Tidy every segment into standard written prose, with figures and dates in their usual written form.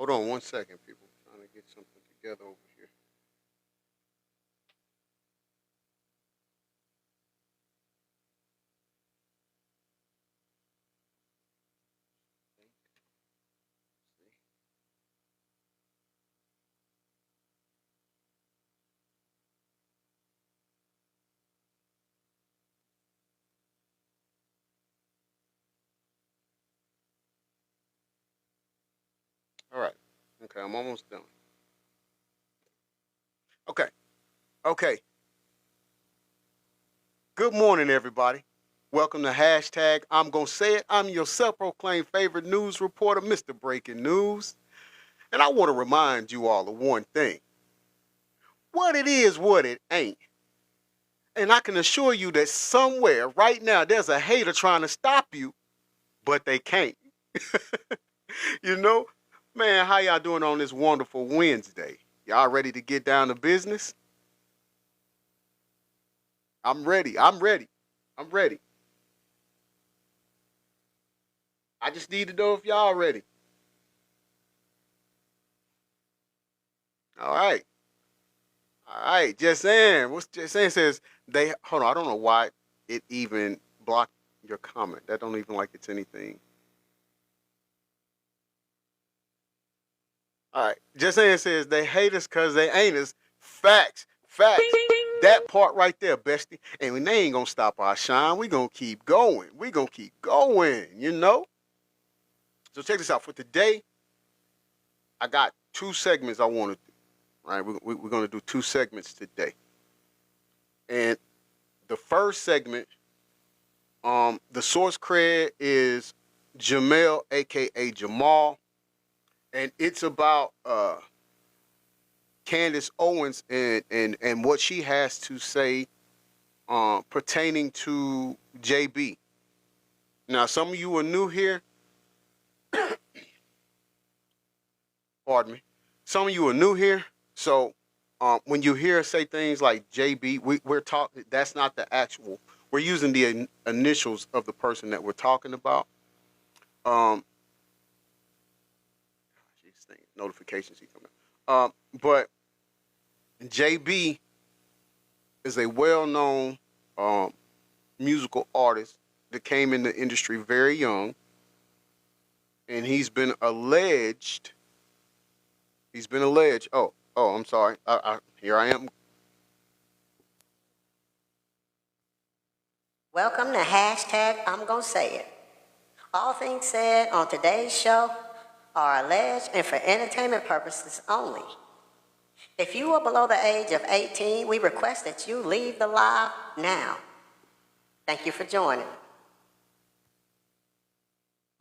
Hold on 1 second, people. Trying to get something together over here. All right. Okay, I'm almost done. Okay. Okay. Good morning, everybody. Welcome to hashtag I'm Gonna Say It. I'm your self-proclaimed favorite news reporter, Mr. Breaking News. And I want to remind you all of one thing. What it is, what it ain't. And I can assure you that somewhere right now there's a hater trying to stop you, but they can't. You know? Man, how y'all doing on this wonderful Wednesday? Y'all ready to get down to business? I'm ready. I'm ready. I'm ready. I just need to know if y'all ready. All right. All right. Just saying. What's just saying says they hold on, I don't know why it even blocked your comment. That don't even like it's anything. All right. Just saying says they hate us because they ain't us. Facts. Facts. That part right there, bestie. And when they ain't gonna stop our shine, we gonna keep going. We gonna keep going, you know? So check this out. For today, I got two segments I want to do. Right? We're gonna do two segments today. And the first segment, the source cred is Jamel, aka Jamal, and it's about Candace Owens and what she has to say pertaining to JB. Now, some of you are new here. Pardon me. Some of you are new here, so when you hear us say things like JB, we're talking. That's not the actual. We're using the initials of the person that we're talking about. Um, these things, notifications keep coming. But JB is a well-known um, musical artist that came in the industry very young, and he's been alleged. He's been alleged. Oh, I'm sorry. Here I am. Welcome to hashtag I'm Gonna Say It. All things said on today's show are alleged and for entertainment purposes only. If you are below the age of 18, we request that you leave the live now. Thank you for joining.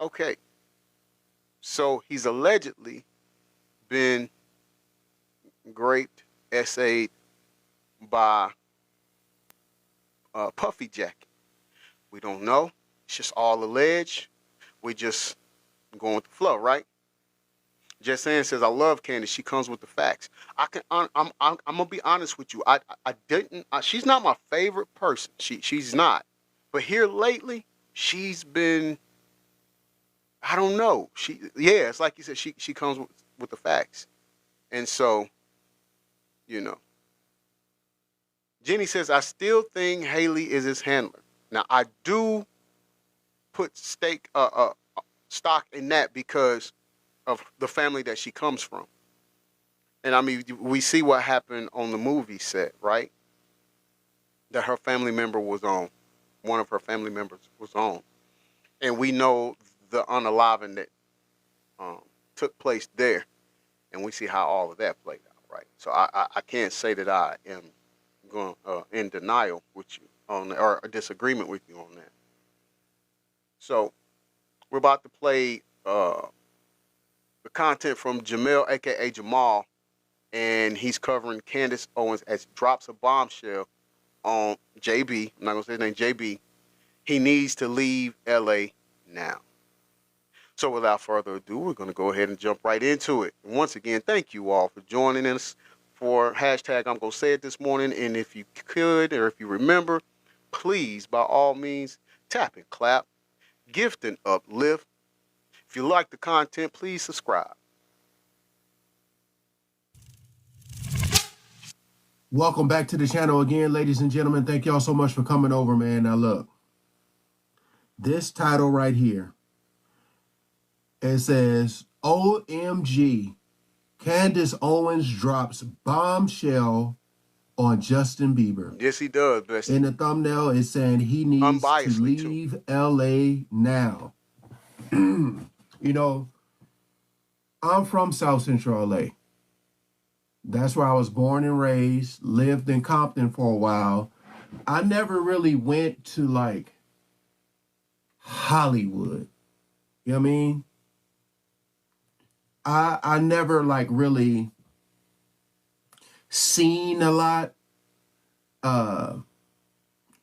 Okay, so he's allegedly been raped, essayed by Puffy Jacket. We don't know. It's just all alleged. We just going with the flow, right? Just saying says I love Candace. She comes with the facts. I'm gonna be honest with you. I didn't. She's not my favorite person. She's not. But here lately, she's been. I don't know. It's like you said. She comes with the facts, and so, you know. Jenny says I still think Haley is his handler. Now I do put stock in that because of the family that she comes from. And I mean, we see what happened on the movie set, right? That her family member was on. One of her family members was on. And we know the unaliving that um, took place there. And we see how all of that played out, right? So I can't say that I am going in denial with you on or a disagreement with you on that. So we're about to play the content from Jamel, aka Jamal, and he's covering Candace Owens as drops a bombshell on JB. I'm not gonna say his name, JB. He needs to leave LA now. So without further ado, we're gonna go ahead and jump right into it. And once again, thank you all for joining us for hashtag I'm gonna say it this morning. And if you could or if you remember, please by all means tap and clap, gift and uplift. If you like the content, please subscribe. Welcome back to the channel again, ladies and gentlemen. Thank y'all so much for coming over, man. Now look, this title right here, it says, OMG, Candace Owens drops bombshell on Justin Bieber. Yes, he does, best. In the thumbnail, it's saying he needs to Unbiasedly, too. leave LA now. You know, I'm from South Central LA. That's where I was born and raised, lived in Compton for a while. I never really went to like Hollywood. You know what I mean? I never like really seen a lot.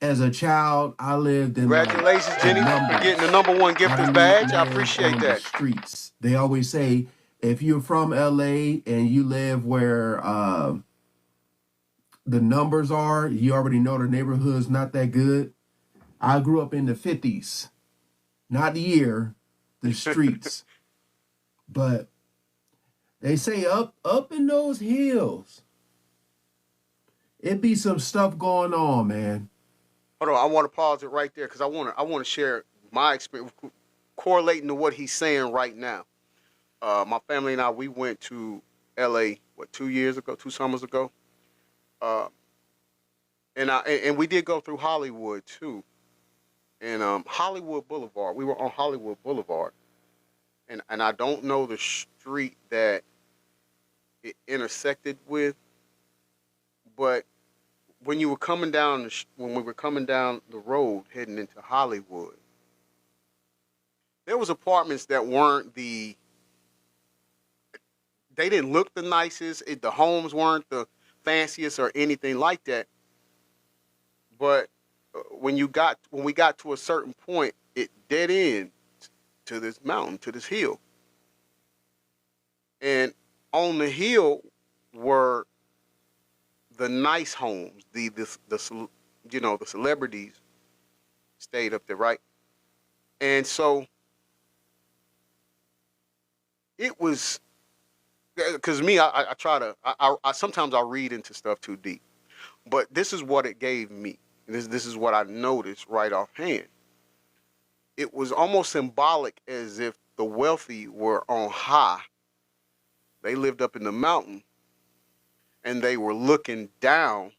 As a child, I lived in Congratulations, like, Jenny, for getting the #1 gifters badge. I appreciate on that. The streets. They always say if you're from LA and you live where the numbers are, you already know the neighborhood's not that good. I grew up in the 50s, not the year, the streets. But they say up in those hills, it be some stuff going on, man. Hold on, I want to pause it right there because I want to share my experience correlating to what he's saying right now. My family and I, we went to LA 2 summers ago, and we did go through Hollywood too, and Hollywood Boulevard. We were on Hollywood Boulevard, and I don't know the street that it intersected with, but when we were coming down the road heading into Hollywood, there was apartments that they didn't look the nicest. The homes weren't the fanciest or anything like that. But when we got to a certain point, it dead end to this mountain, to this hill, and on the hill were the nice homes, the celebrities stayed up there, right? And so it was, because me, I try to, I sometimes I read into stuff too deep, but this is what it gave me. This is what I noticed right offhand. It was almost symbolic, as if the wealthy were on high. They lived up in the mountain, and they were looking down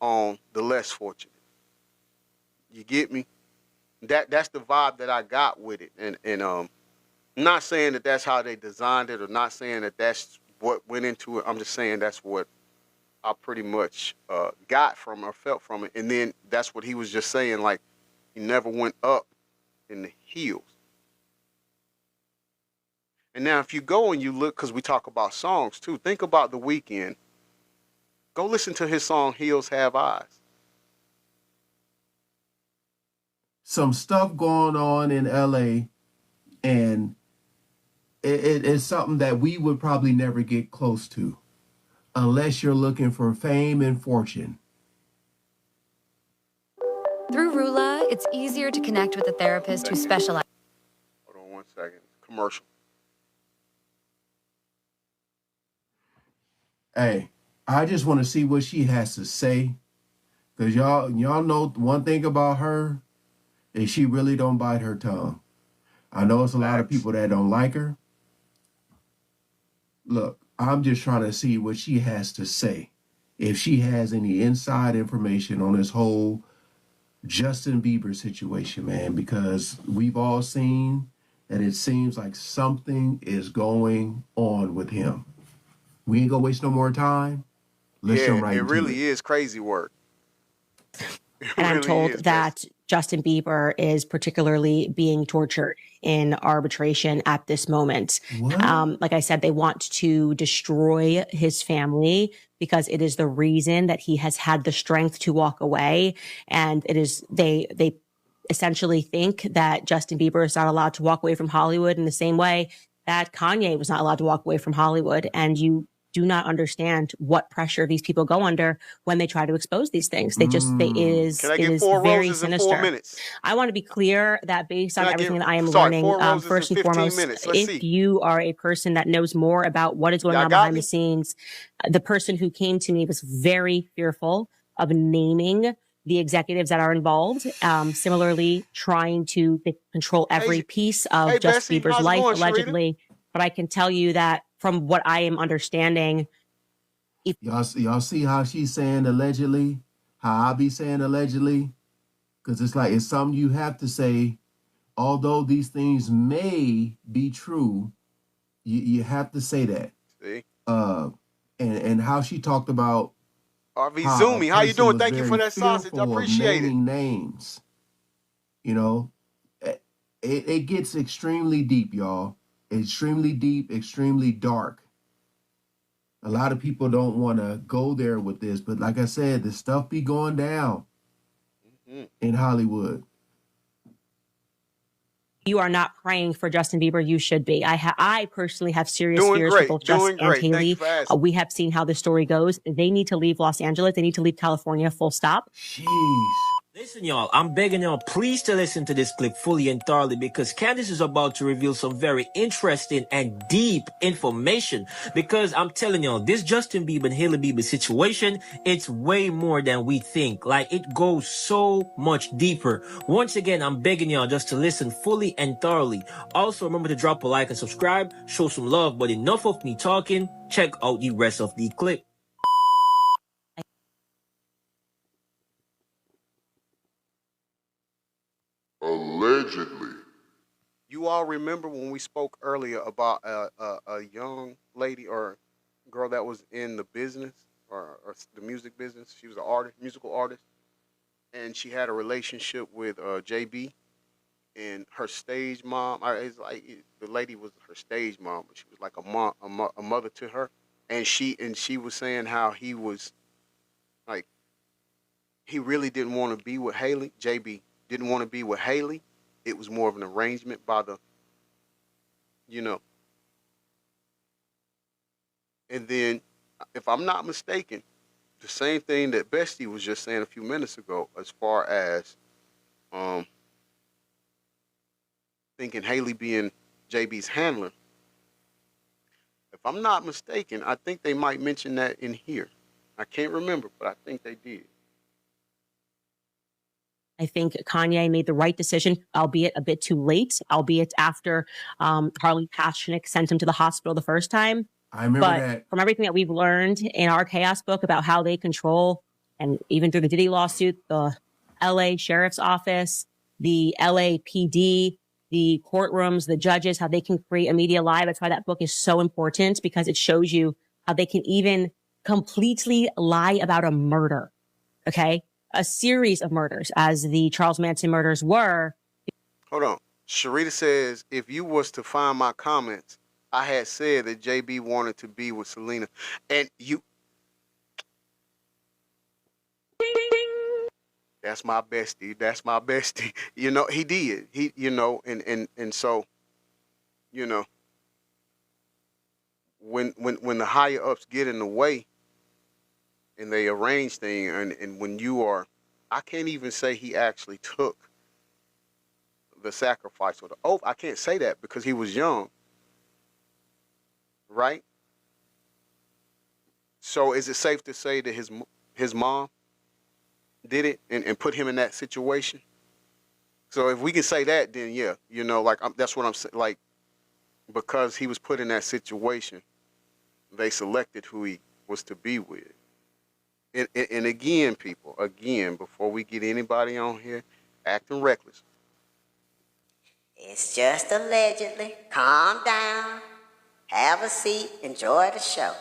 on the less fortunate. You get me? That's the vibe that I got with it, and not saying that that's how they designed it, or not saying that that's what went into it. I'm just saying that's what I pretty much got from or felt from it, and then that's what he was just saying. Like, he never went up in the hills. And now, if you go and you look, because we talk about songs too, think about The Weeknd. Go listen to his song "Hills Have Eyes." Some stuff going on in LA, and it's something that we would probably never get close to unless you're looking for fame and fortune. Through Rula, it's easier to connect with a therapist who specializes. Hold on 1 second. Commercial. Hey, I just want to see what she has to say, because y'all know one thing about her is she really don't bite her tongue. I know it's a lot of people that don't like her. Look, I'm just trying to see what she has to say, if she has any inside information on this whole Justin Bieber situation, man, because we've all seen that it seems like something is going on with him. We ain't gonna waste no more time. Let's jump right it into really is crazy work. And I'm told that Justin Bieber is particularly being tortured in arbitration at this moment. Like I said, they want to destroy his family because it is the reason that he has had the strength to walk away. And it is, they essentially think that Justin Bieber is not allowed to walk away from Hollywood in the same way that Kanye was not allowed to walk away from Hollywood. And you do not understand what pressure these people go under when they try to expose these things. It is very sinister. 4 minutes? I want to be clear that based on everything that I am learning, first and foremost, if you are a person that knows more about what is going on behind the scenes, the person who came to me was very fearful of naming the executives that are involved, similarly trying to control every piece of Justin Bieber's life, allegedly. But I can tell you that from what I am understanding, y'all see how she's saying allegedly, how I be saying allegedly, because it's like it's something you have to say. Although these things may be true, you have to say that. See? And how she talked about RV Zoomy, how you doing? Thank you for that sausage. I appreciate it. Names, you know, it gets extremely deep, y'all. Extremely deep, extremely dark. A lot of people don't want to go there with this, but like I said, the stuff be going down in Hollywood. You are not praying for Justin Bieber. You should be. I personally have serious fears for both Justin and Haley. We have seen how the story goes. They need to leave Los Angeles. They need to leave California, full stop. Jeez. Listen, y'all, I'm begging y'all, please to listen to this clip fully and thoroughly because Candace is about to reveal some very interesting and deep information. Because I'm telling y'all, this Justin Bieber and Hailey Bieber situation, it's way more than we think. Like, it goes so much deeper. Once again, I'm begging y'all just to listen fully and thoroughly. Also, remember to drop a like and subscribe, show some love, but enough of me talking. Check out the rest of the clip. Allegedly. You all remember when we spoke earlier about a young lady or girl that was in the business or the music business? She was an artist, musical artist, and she had a relationship with JB and her stage mom. It's like the lady was her stage mom, but she was like a mother to her, and she was saying how he was like he really didn't want to be with Haley. JB didn't want to be with Haley. It was more of an arrangement by the, And then, if I'm not mistaken, the same thing that Bestie was just saying a few minutes ago, as far as thinking Haley being JB's handler. If I'm not mistaken, I think they might mention that in here. I can't remember, but I think they did. I think Kanye made the right decision, albeit a bit too late, albeit after Harley Pashnick sent him to the hospital the first time. I remember that. From everything that we've learned in our Chaos book about how they control, and even through the Diddy lawsuit, the LA Sheriff's Office, the LAPD, the courtrooms, the judges, how they can create a media lie. That's why that book is so important, because it shows you how they can even completely lie about a murder. Okay? A series of murders, as the Charles Manson murders were. Hold on. Sharita says, if you was to find my comments, I had said that JB wanted to be with Selena. And you... That's my bestie. That's my bestie. He did. And so, when the higher ups get in the way, and they arrange things, and when you are, I can't even say he actually took the sacrifice or the oath. I can't say that because he was young, right? So is it safe to say that his mom did it and put him in that situation? So if we can say that, then yeah, that's what I'm saying. Like, because he was put in that situation, they selected who he was to be with. And again, people, before we get anybody on here acting reckless. It's just allegedly. Calm down. Have a seat. Enjoy the show.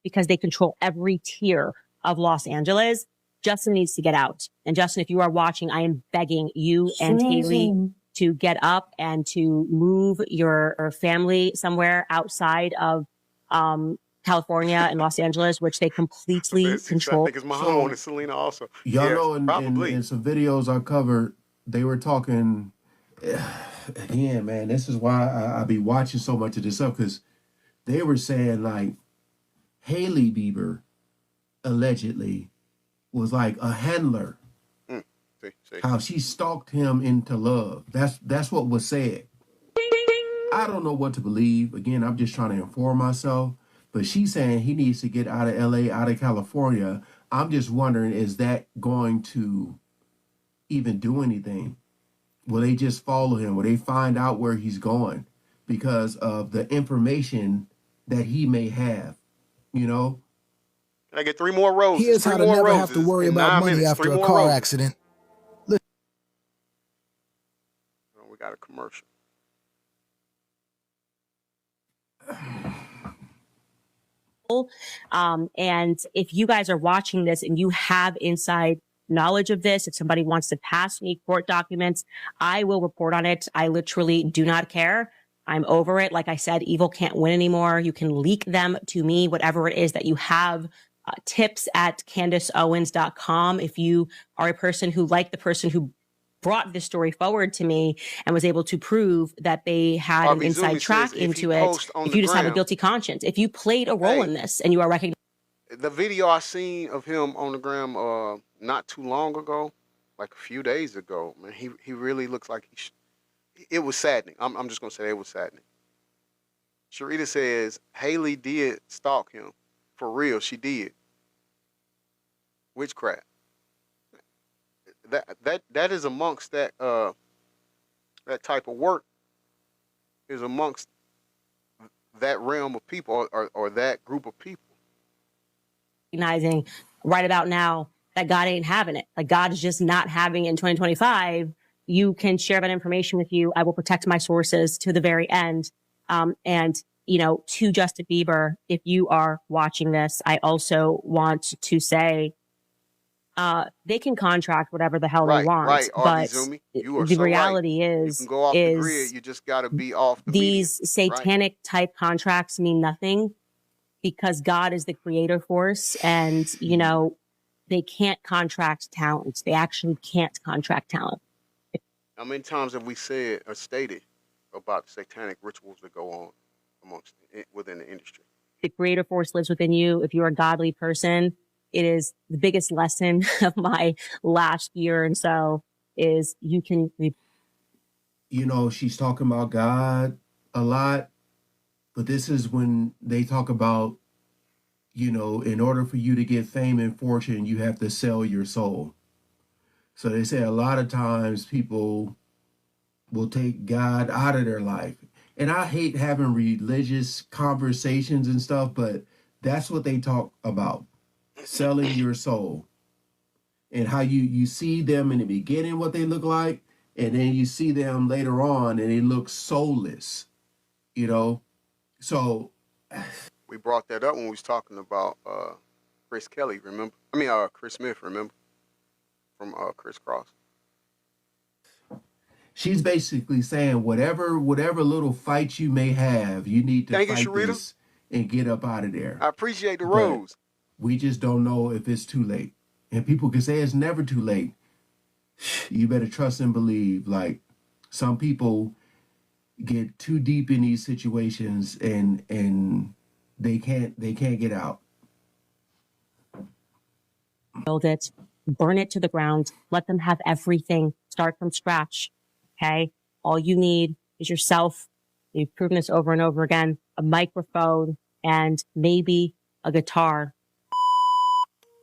Because they control every tier of Los Angeles. Justin needs to get out. And Justin, if you are watching, I am begging you and Haley to get up and to move your family somewhere outside of California and Los Angeles, which they completely control. I think it's Mahone and Selena also. Y'all know in some videos I covered, they were talking again, man, this is why I be watching so much of this stuff, because they were saying like Hailey Bieber allegedly was like a handler. See. How she stalked him into love. That's what was said. I don't know what to believe. Again, I'm just trying to inform myself. But she's saying he needs to get out of LA, out of California. I'm just wondering, is that going to even do anything? Will they just follow him? Will they find out where he's going because of the information that he may have? You know? Can I get 3 more roses? Here's how to never have to worry about money minutes. after a car accident. Oh, we got a commercial. And if you guys are watching this and you have inside knowledge of this, if somebody wants to pass me court documents, I will report on it. I literally do not care. I'm over it. Like I said, evil can't win anymore. You can leak them to me, whatever it is that you have. Tips at CandaceOwens.com. If you are a person who, like the person who brought this story forward to me and was able to prove that they had an inside track into it, if you just have a guilty conscience, if you played a role in this and you are recognized. The video I seen of him on the gram not too long ago, like a few days ago, man, he really looks like it was saddening. I'm just gonna say it was saddening. Sharita says Hailey did stalk him. For real, she did. Witchcraft. That is amongst that type of work, is amongst that realm of people or that group of people. Recognizing right about now that God ain't having it. Like, God is just not having it in 2025. You can share that information with you. I will protect my sources to the very end. And, you know, to Justin Bieber, if you are watching this, I also want to say, they can contract whatever the hell they want. Right, but you are the so reality right. is, you can go off the grid. You just got to be off the these media. satanic type contracts mean nothing because God is the creator force, and you know they can't contract talent. They actually can't contract talent. How many times have we said or stated about satanic rituals that go on within the industry? The creator force lives within you. If you're a godly person, it is the biggest lesson of my last year and so is you can. You know, she's talking about God a lot, but this is when they talk about, you know, in order for you to get fame and fortune, you have to sell your soul. So they say a lot of times people will take God out of their life. And I hate having religious conversations and stuff, but that's what they talk about. Selling your soul. And how you see them in the beginning, what they look like, and then you see them later on and they look soulless, you know? So we brought that up when we was talking about Chris Kelly, remember? I mean, Chris Smith, remember? From Chris Cross. She's basically saying whatever little fight you may have, you need to fight this and get up out of there. I appreciate the rose. We just don't know if it's too late. And people can say it's never too late. You better trust and believe. Like, some people get too deep in these situations and they can't get out. Build it, burn it to the ground, let them have everything, start from scratch. Okay? All you need is yourself. You've proven this over and over again, a microphone and maybe a guitar.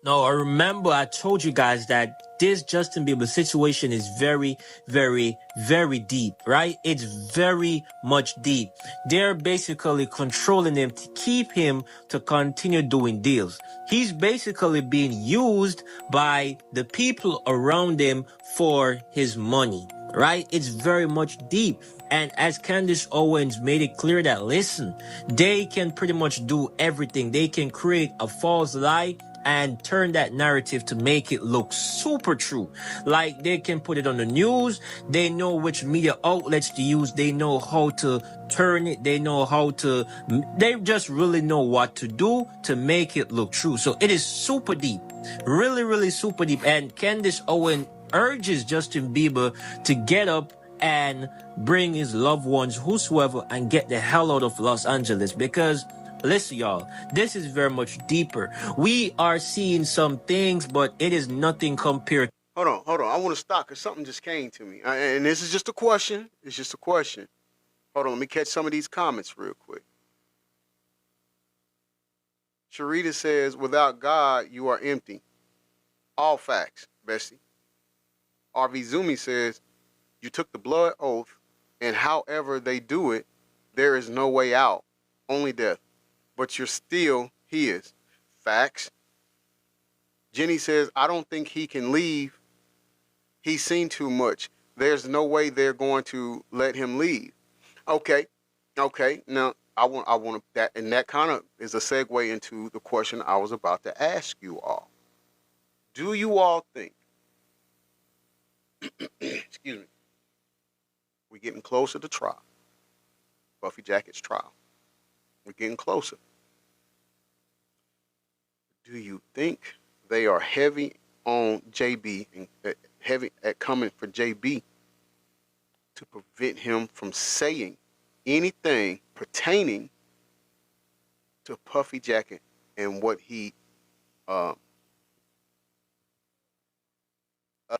No, I remember I told you guys that this Justin Bieber situation is very, very, very deep, right? It's very much deep. They're basically controlling him to keep him to continue doing deals. He's basically being used by the people around him for his money, right? It's very much deep. And as Candace Owens made it clear that, listen, they can pretty much do everything. They can create a false lie and turn that narrative to make it look super true. Like, they can put it on the news. They know which media outlets to use. They know how to turn it. They just really know what to do to make it look true. So it is super deep, really, really super deep. And Candace Owens urges Justin Bieber to get up and bring his loved ones, whosoever, and get the hell out of Los Angeles. Because listen, y'all, this is very much deeper. We are seeing some things, but it is nothing compared. Hold on. I want to stop because something just came to me. And this is just a question. It's just a question. Hold on, let me catch some of these comments real quick. Sharita says, without God, you are empty. All facts, Bessie. RV Zumi says, you took the blood oath, and however they do it, there is no way out, only death. But you're still his. Facts. Jenny says, I don't think he can leave. He's seen too much. There's no way they're going to let him leave. Okay. Now, I want that, and that kind of is a segue into the question I was about to ask you all. Do you all think, excuse me, we're getting closer to trial, Buffy Jackett's trial. We're getting closer. Do you think they are heavy on JB and heavy at coming for JB to prevent him from saying anything pertaining to Puffy Jacket and what he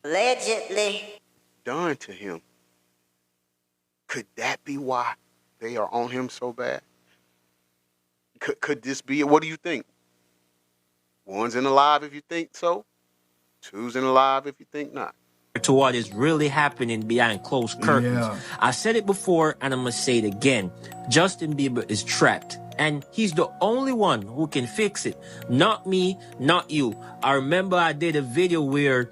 allegedly done to him? Could that be why they are on him so bad? Could this be it? What do you think? One's in the live if you think so. Two's in the live if you think not. To what is really happening behind closed curtains. Yeah. I said it before and I'm going to say it again. Justin Bieber is trapped and he's the only one who can fix it. Not me, not you. I remember I did a video where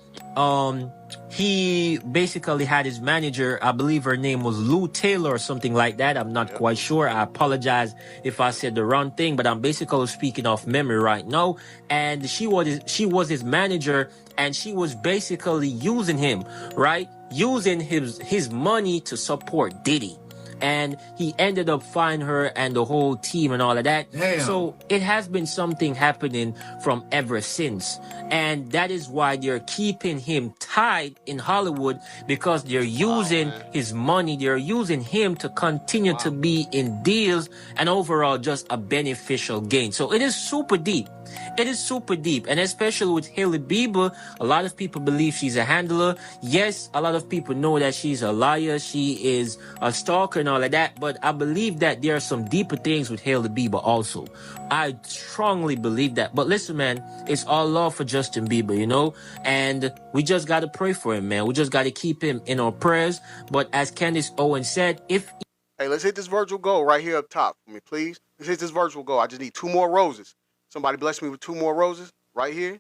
he basically had his manager, I believe her name was Lou Taylor or something like that. I'm not quite sure. I apologize if I said the wrong thing, but I'm basically speaking off memory right now. And she was his manager, and she was basically using him, right? Using his money to support Diddy. And he ended up finding her and the whole team and all of that. Damn. So it has been something happening from ever since. And that is why they're keeping him tied in Hollywood, because they're using his money. They're using him to continue to be in deals and overall just a beneficial gain. So it is super deep. It is super deep. And especially with Hailey Bieber, a lot of people believe she's a handler. Yes, a lot of people know that she's a liar. She is a stalker and all of that. But I believe that there are some deeper things with Hailey Bieber also. I strongly believe that. But listen, man, it's all love for Justin Bieber, you know? And we just got to pray for him, man. We just got to keep him in our prayers. But as Candace Owens said, Hey, let's hit this virtual goal right here up top for me, please. Let's hit this virtual goal. I just need 2 more roses. Somebody bless me with 2 more roses right here.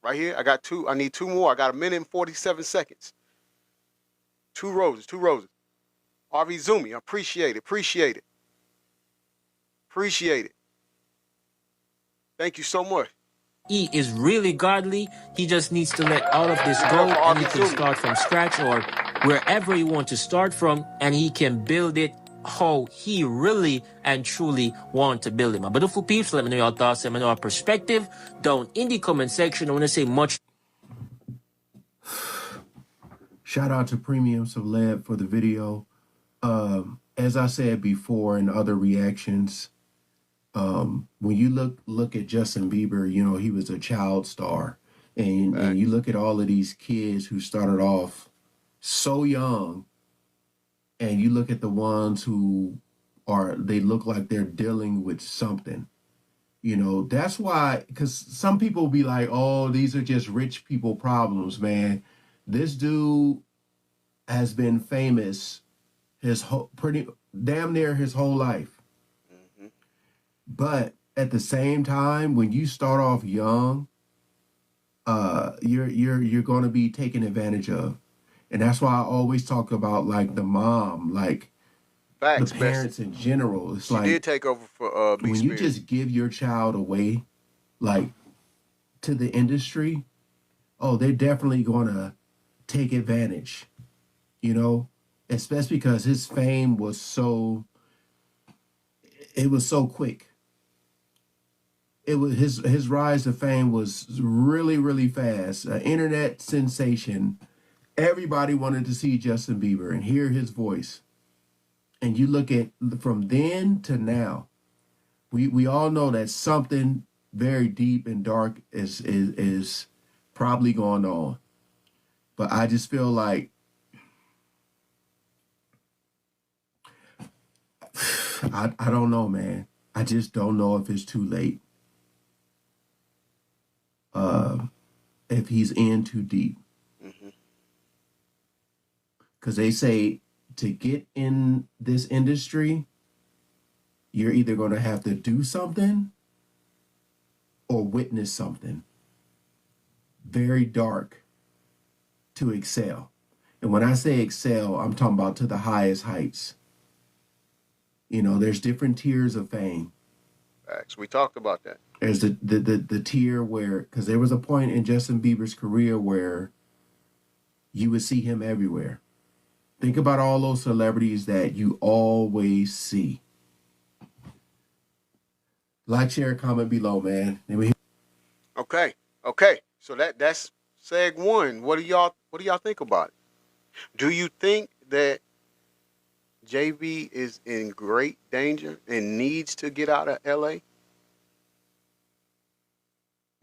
Right here. I got 2. I need 2 more. I got 1 minute and 47 seconds. 2 roses. RV Zumi, appreciate it. Thank you so much. He is really godly. He just needs to let all of this go, and he can start from scratch or wherever you want to start from, and he can build it how he really and truly want to build it. My beautiful peeps, let me know your thoughts, let me know your perspective down in the comment section. I want to say much. Shout out to Premium Celeb for the video. As I said before in other reactions, when you look at Justin Bieber, you know, he was a child star. And you look at all of these kids who started off so young, and you look at the ones who they look like they're dealing with something. You know, that's why, because some people be like, oh, these are just rich people problems, man. This dude has been famous pretty damn near his whole life. Mm-hmm. But at the same time, when you start off young, you're going to be taken advantage of. And that's why I always talk about like the mom, like Facts, the parents in general. It's she like did take over for when you just give your child away, like to the industry, oh, they're definitely gonna take advantage, you know, especially because his fame was so quick. It was his rise to fame was really, really fast. Internet sensation. Everybody wanted to see Justin Bieber and hear his voice. And you look at from then to now, we all know that something very deep and dark is probably going on. But I just feel like I don't know, man. I just don't know if it's too late. If he's in too deep. Because they say to get in this industry, you're either going to have to do something or witness something very dark to excel. And when I say excel, I'm talking about to the highest heights. You know, there's different tiers of fame. Facts. We talked about that. There's the tier where, because there was a point in Justin Bieber's career where you would see him everywhere. Think about all those celebrities that you always see. Like, share, comment below, man. Okay. So that's seg one. What do y'all think about it? Do you think that JB is in great danger and needs to get out of LA?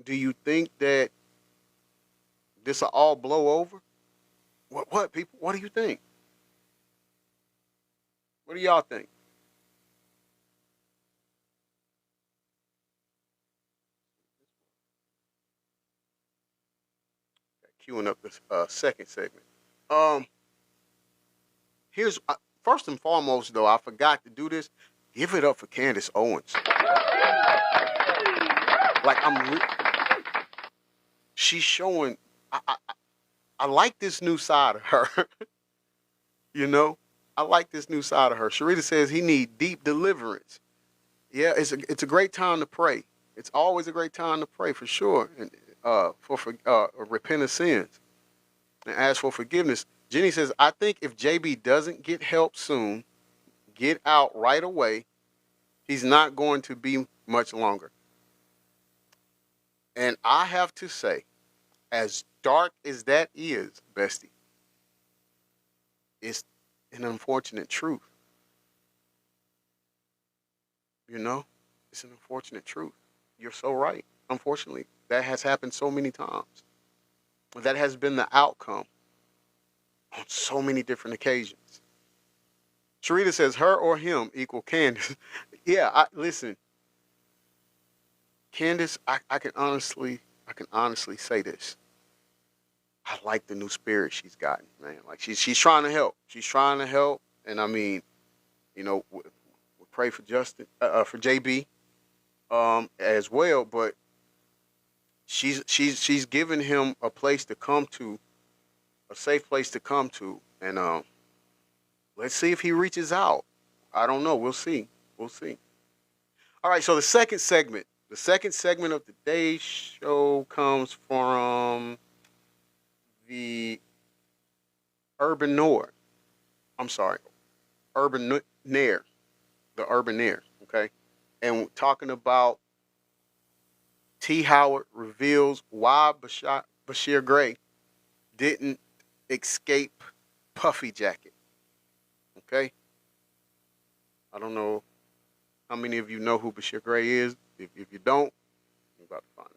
Do you think that this will all blow over? What people? What do you think? What do y'all think? Queuing up the second segment. Here's first and foremost, though, I forgot to do this. Give it up for Candace Owens. Like she's showing. I like this new side of her. You know, I like this new side of her. Sharita says he need deep deliverance. Yeah, it's a great time to pray. It's always a great time to pray for sure, and for repent of sins and ask for forgiveness. Jenny says, I think if JB doesn't get help soon, get out right away, he's not going to be much longer. And I have to say, as dark as that is, bestie, it's an unfortunate truth. You know, it's an unfortunate truth. You're so right. Unfortunately, that has happened so many times. That has been the outcome on so many different occasions. Sharita says her or him equal Candace. Yeah, listen. Candace, I can honestly say this. I like the new spirit she's gotten, man. Like she's trying to help. She's trying to help, and I mean, you know, we pray for Justin, for JB, as well. But she's given him a place to come to, a safe place to come to, and let's see if he reaches out. I don't know. We'll see. We'll see. All right. So the second segment of today's show comes from the Urban Noir. I'm sorry, Urban Nair, the Urban Nair. Okay, and we're talking about T. Howard reveals why Bryshere Gray didn't escape Puffy Jacket. Okay, I don't know how many of you know who Bryshere Gray is. If you don't, you're about to find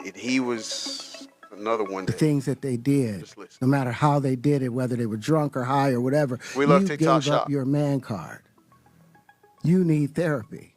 out. He was another one. The things that they did, no matter how they did it, whether they were drunk or high or whatever, we love you TikTok gave up your man card. You need therapy.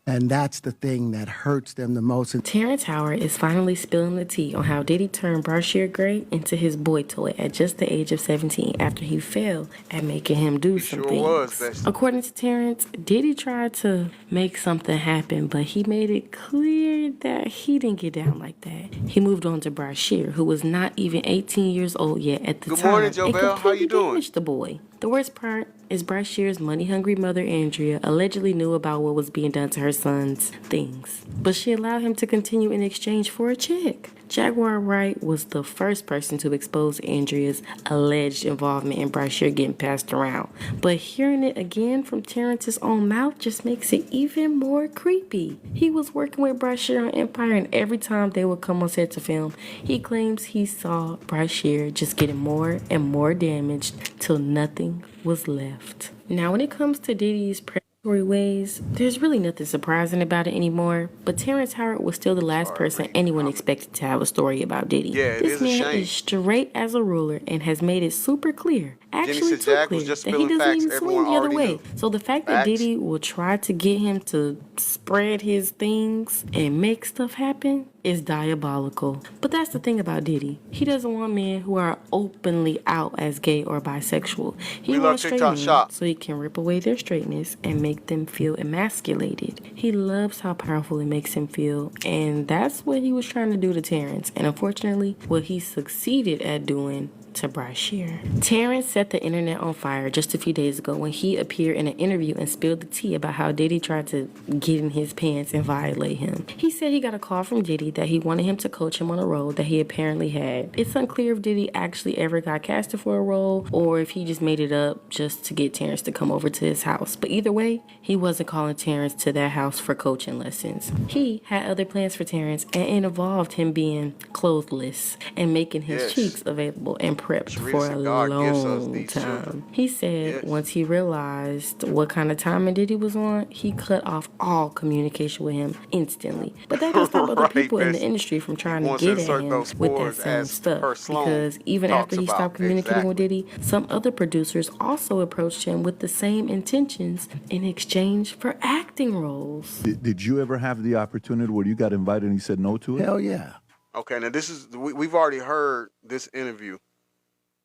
And that's the thing that hurts them the most. Terrence Howard is finally spilling the tea on how Diddy turned Bryshere Gray into his boy toy at just the age of 17 after he failed at making him do some things. According to Terrence, Diddy tried to make something happen, but he made it clear that he didn't get down like that. He moved on to Bryshere, who was not even 18 years old yet at the time. Good morning, Joe Bell. How you doing? Damaged the boy. The worst part is Bryshere's money-hungry mother, Andrea, allegedly knew about what was being done to her son's things. But she allowed him to continue in exchange for a check. Jaguar Wright was the first person to expose Andrea's alleged involvement in Bryshere getting passed around. But hearing it again from Terrence's own mouth just makes it even more creepy. He was working with Bryshere on Empire, and every time they would come on set to film, he claims he saw Bryshere just getting more and more damaged till nothing was left. Now, when it comes to Diddy's predatory ways, there's really nothing surprising about it anymore, but Terrence Howard was still the last person anyone expected to have a story about Diddy. Yeah, this man is straight as a ruler and has made it super clear, actually too clear, that he doesn't even swing the other way. So the fact that Diddy will try to get him to spread his things and make stuff happen is diabolical. But that's the thing about Diddy. He doesn't want men who are openly out as gay or bisexual. He wants straight men so he can rip away their straightness and make them feel emasculated. He loves how powerful it makes him feel, and that's what he was trying to do to Terrence, and unfortunately what he succeeded at doing to Bryshere. Terrence set the internet on fire just a few days ago when he appeared in an interview and spilled the tea about how Diddy tried to get in his pants and violate him. He said he got a call from Diddy that he wanted him to coach him on a role that he apparently had. It's unclear if Diddy actually ever got casted for a role or if he just made it up just to get Terrence to come over to his house. But either way, he wasn't calling Terrence to their house for coaching lessons. He had other plans for Terrence, and it involved him being clothless and making his cheeks available and prepped for a long time. He said once he realized what kind of timing Diddy was on, he cut off all communication with him instantly. But that doesn't stop other people in the industry from trying to get at him with that same stuff. Because even after he stopped communicating with Diddy, some other producers also approached him with the same intentions in exchange for acting roles. Did you ever have the opportunity where you got invited and you said no to it? Hell yeah. Okay, now this is, we've already heard this interview,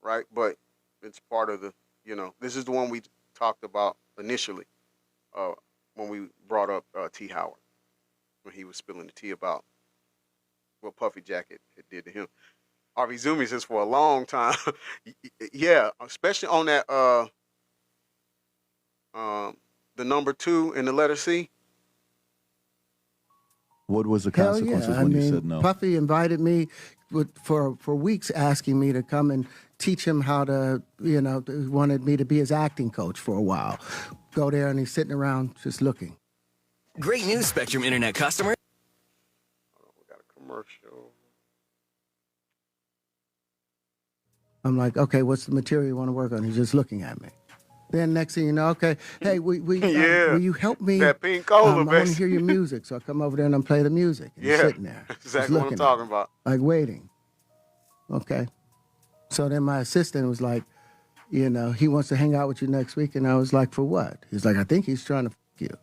right? But it's part of the, this is the one we talked about initially when we brought up T. Howard, when he was spilling the tea about what Puffy Jacket had did to him. RV Zoomy says for a long time, yeah, especially on that, the number 2 in the letter C. What was the consequences when you said no? Puffy invited me for weeks, asking me to come and teach him how to, wanted me to be his acting coach for a while. Go there and he's sitting around just looking. Great news, Spectrum Internet customer. We got a commercial. I'm like, okay, what's the material you want to work on? He's just looking at me. Then next thing you know, okay, hey, will you help me? That pink cola, I want to hear your music. So I come over there and I play the music. And he's sitting there. Exactly what I'm talking about. Like waiting. Okay. So then my assistant was like, he wants to hang out with you next week. And I was like, for what? He's like, I think he's trying to f*** you.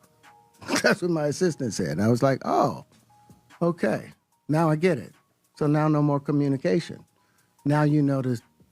That's what my assistant said. And I was like, oh, okay. Now I get it. So now no more communication. Now you know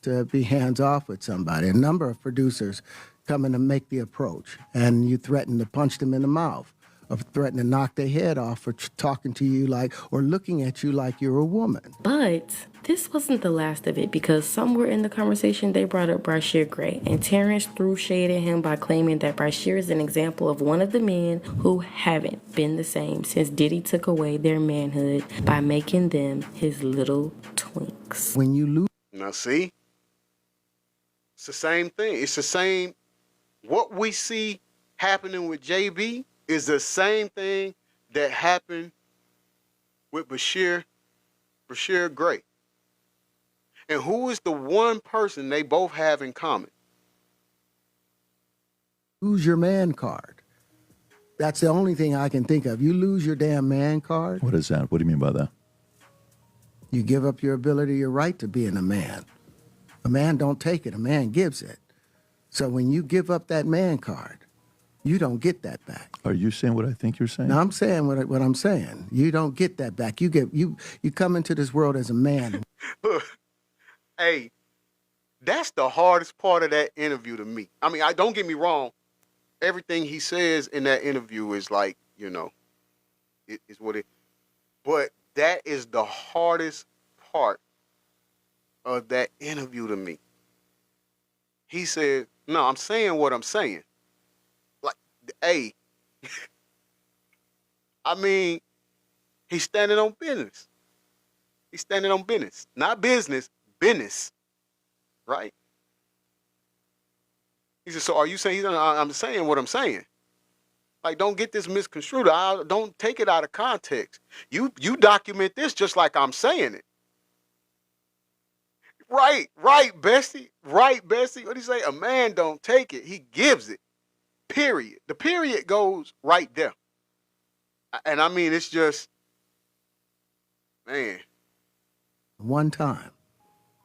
to be hands off with somebody. A number of producers coming to make the approach, and you threaten to punch them in the mouth, or threaten to knock their head off for talking to you or looking at you like you're a woman. But this wasn't the last of it, because somewhere in the conversation they brought up Bryshere Gray, and Terrence threw shade at him by claiming that Bryshere is an example of one of the men who haven't been the same since Diddy took away their manhood by making them his little twinks. When you lose... Now see? It's the same thing. It's the same. What we see happening with JB is the same thing that happened with Bryshere Gray. And who is the one person they both have in common? Lose your man card. That's the only thing I can think of. You lose your damn man card. What is that? What do you mean by that? You give up your ability, your right to being a man. A man don't take it. A man gives it. So when you give up that man card, you don't get that back. Are you saying what I think you're saying? No, I'm saying what I'm saying. You don't get that back. You come into this world as a man. Hey, that's the hardest part of that interview to me. I mean, don't get me wrong. Everything he says in that interview is like, it is what it. But that is the hardest part of that interview to me. He said, no, I'm saying what I'm saying. Like, hey, I mean, he's standing on business. He's standing on business, not business, business, right? He said, so are you saying, I'm saying what I'm saying. Like, don't get this misconstrued. Don't take it out of context. You document this just like I'm saying it. Right, Bessie. Right, Bessie. What do you say? A man don't take it. He gives it. Period. The period goes right there. And I mean, it's just, man. One time.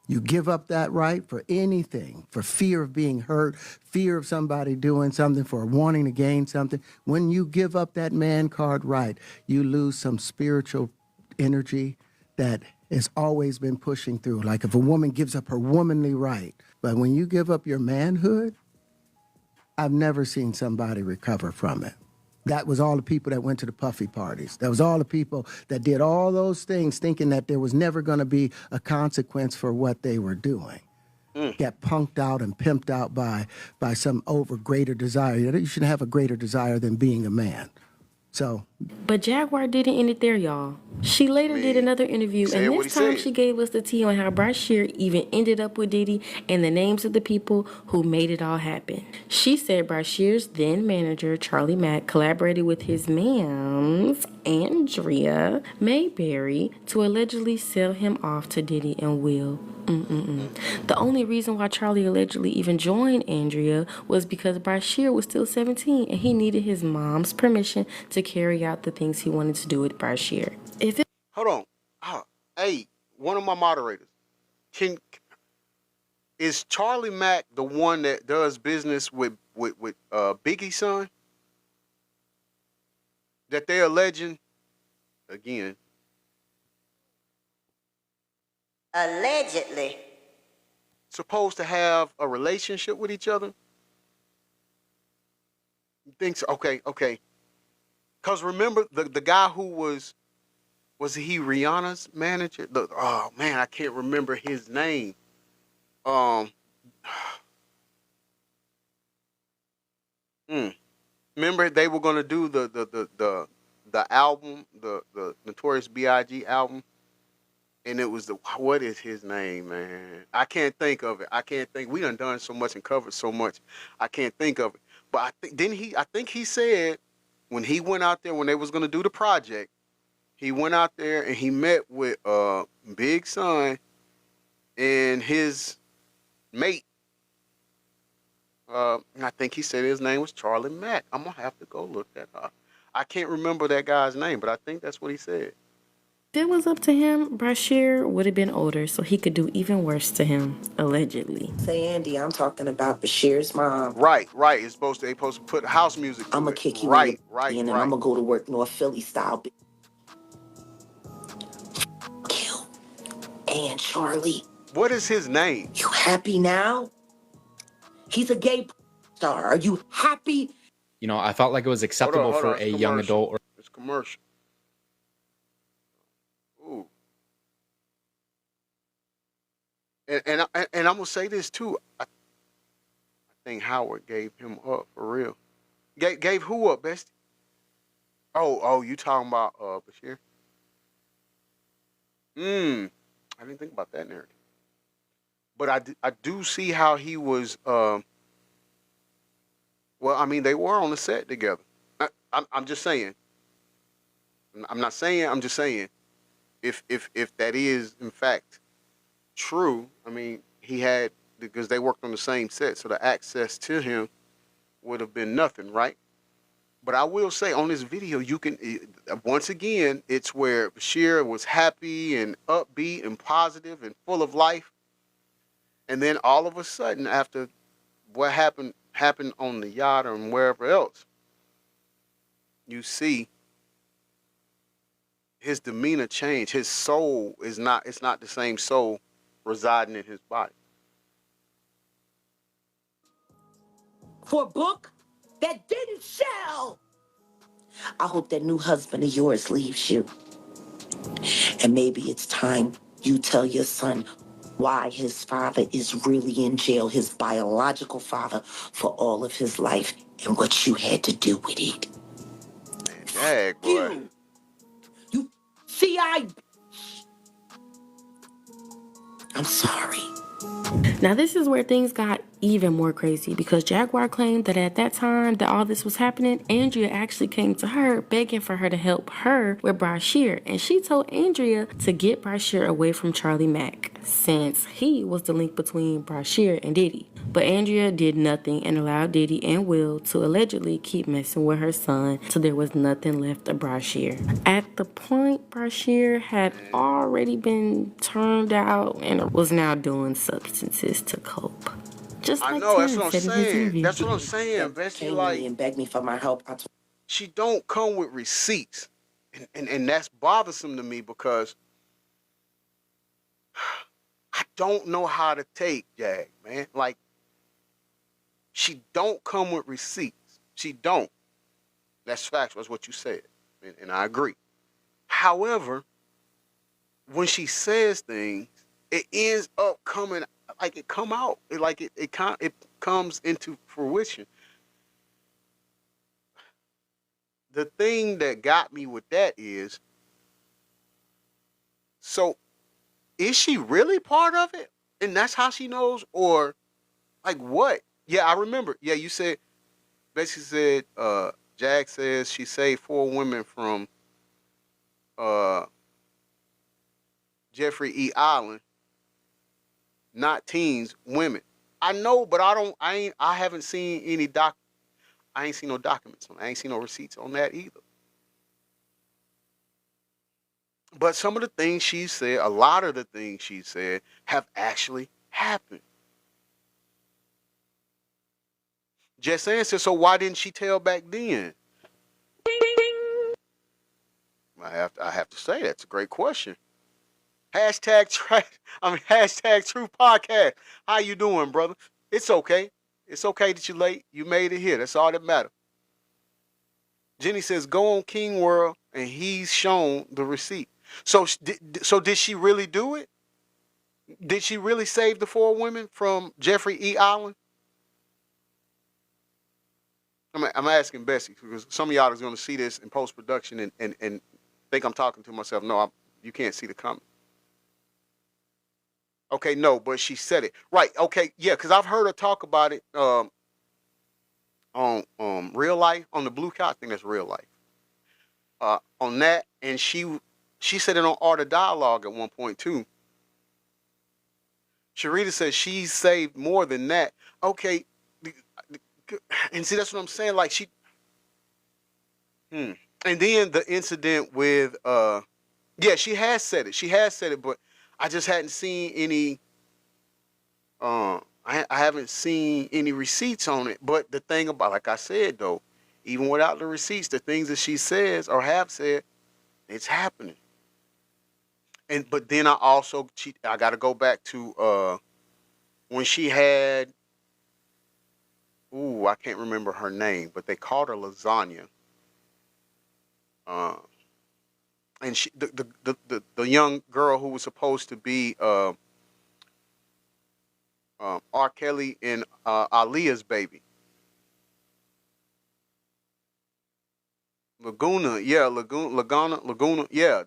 You give up that right for anything, for fear of being hurt, fear of somebody doing something, for wanting to gain something. When you give up that man card right, you lose some spiritual energy that has always been pushing through. Like if a woman gives up her womanly right, but when you give up your manhood, I've never seen somebody recover from it. That was all the people that went to the puffy parties. That was all the people that did all those things thinking that there was never going to be a consequence for what they were doing. Get punked out and pimped out by some greater desire. You shouldn't have a greater desire than being a man. So, but Jaguar didn't end it there, y'all. She later did another interview, and this time she gave us the tea on how Bryshere even ended up with Diddy and the names of the people who made it all happen. She said Bryshere's then manager, Charlie Mack, collaborated with his mams, Andrea Mayberry, to allegedly sell him off to Diddy and Will. The only reason why Charlie allegedly even joined Andrea was because Bryshere was still 17 and he needed his mom's permission to carry out the things he wanted to do with Bryshere. Hold on. Hey, one of my moderators. Is Charlie Mack the one that does business with Biggie's son? That they're alleging, again. Allegedly. Supposed to have a relationship with each other? You think so? Okay. Because remember, the guy who was he Rihanna's manager? Oh, man, I can't remember his name. Remember they were going to do the album, the Notorious B.I.G. album? And it was what is his name, man? I can't think of it. We done so much and covered so much. I can't think of it. But I think he said when he went out there, when they was going to do the project, he went out there and he met with Big Son and his mate. I think he said his name was Charlie Mack. I'm going to have to go look that up. I can't remember that guy's name, but I think that's what he said. If it was up to him, Bryshere would have been older, so he could do even worse to him, allegedly. Say, Andy, I'm talking about Bashire's mom. Right. They supposed to put house music to I'm going it. to kick you right, and I'm going to go to work North Philly style. Kill. And Charlie. What is his name? You happy now? He's a gay star. Are you happy? You know, I felt like it was acceptable for a young adult. It's commercial. Ooh. And I'm gonna say this too. I think Howard gave him up for real. Gave who up, Bestie? Oh, you talking about Bryshere? I didn't think about that narrative. But I do see how he was. Well, I mean, they were on the set together. I'm just saying. I'm not saying. I'm just saying. If that is in fact true, I mean, he had, because they worked on the same set, so the access to him would have been nothing, right? But I will say on this video, you can, once again, it's where Bryshere was happy and upbeat and positive and full of life. And then all of a sudden, after what happened on the yacht or wherever else, you see his demeanor change. His soul it's not the same soul residing in his body. For a book that didn't sell. I hope that new husband of yours leaves you. And maybe it's time you tell your son why his father is really in jail, his biological father, for all of his life and what you had to do with it. Dang, boy. You CI. I'm sorry. Now, this is where things got even more crazy because Jaguar claimed that at that time that all this was happening, Andrea actually came to her begging for her to help her with Bryshere, and she told Andrea to get Bryshere away from Charlie Mack since he was the link between Bryshere and Diddy. But Andrea did nothing and allowed Diddy and Will to allegedly keep messing with her son till there was nothing left of Bryshere. At the point, Bryshere had already been turned out and was now doing substances to cope. Just I like know, that's Terrence what I'm said in his saying. interview. That's what I'm saying, Bessie. Came to me and begged me for my help. She don't come with receipts. And that's bothersome to me because I don't know how to take Jag, man. Like, she don't come with receipts. She don't. That's factual. That's what you said. And I agree. However, when she says things, it ends up coming like it come out. It comes into fruition. The thing that got me with that is, so is she really part of it? And that's how she knows? Or like what? Yeah, I remember. Yeah, you said, basically said, Jag says she saved 4 women from Jeffrey E. Island, not teens, women. I know, but I haven't seen any I ain't seen no documents on it. I ain't seen no receipts on that either. But some of the things she said, a lot of the things she said, have actually happened. Just answer, so why didn't she tell back then? I have to say that's a great question. Hashtag True Podcast. How you doing, brother? It's okay. It's okay that you're late. You made it here. That's all that matters. Jenny says, go on King World, and he's shown the receipt. So did she really do it? Did she really save the 4 women from Jeffrey E. Island? I'm asking Bessie because some of y'all is going to see this in post-production and think I'm talking to myself. No, you can't see the comment. Okay, no, but she said it. Right, okay, yeah, because I've heard her talk about it on Real Life, on the Blue Cow. I think that's Real Life. On that, and she said it on Art of Dialogue at one point too. Sharita says she saved more than that. Okay, and see, that's what I'm saying. Like and then the incident with yeah, she has said it. She has said it, but I just hadn't seen any. I haven't seen any receipts on it. But the thing about, like I said though, even without the receipts, the things that she says or have said, it's happening. But then I got to go back to when she had. Ooh, I can't remember her name, but they called her Lasagna. And she, the young girl who was supposed to be R. Kelly and Aaliyah's baby. Laguna, yeah,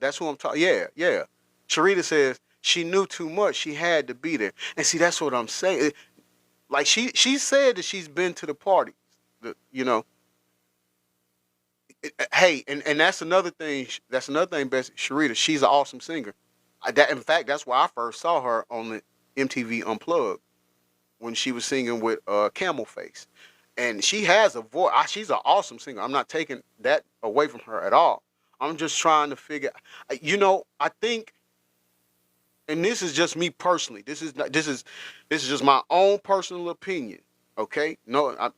that's who I'm talking. Yeah. Sharita says she knew too much. She had to be there. And see, that's what I'm saying. Like she said that she's been to the parties, you know. Hey, and that's another thing. That's another thing, Bessie. Sharita, she's an awesome singer. In fact, that's why I first saw her on the MTV Unplugged when she was singing with Camel Face, and she has a voice. She's an awesome singer. I'm not taking that away from her at all. I'm just trying to figure. You know, I think, and this is just me personally. This is just my own personal opinion. Okay, no,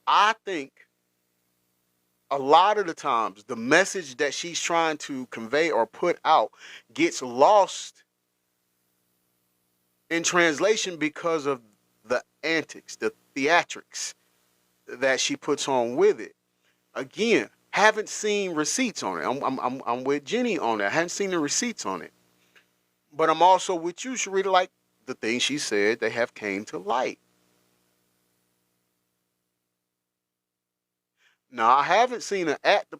I think a lot of the times the message that she's trying to convey or put out gets lost in translation because of the antics, the theatrics that she puts on with it. Again, haven't seen receipts on it. I'm with Jenny on that. Haven't seen the receipts on it. But I'm also with you, Sharita, like the things she said, they have came to light. No, I haven't seen her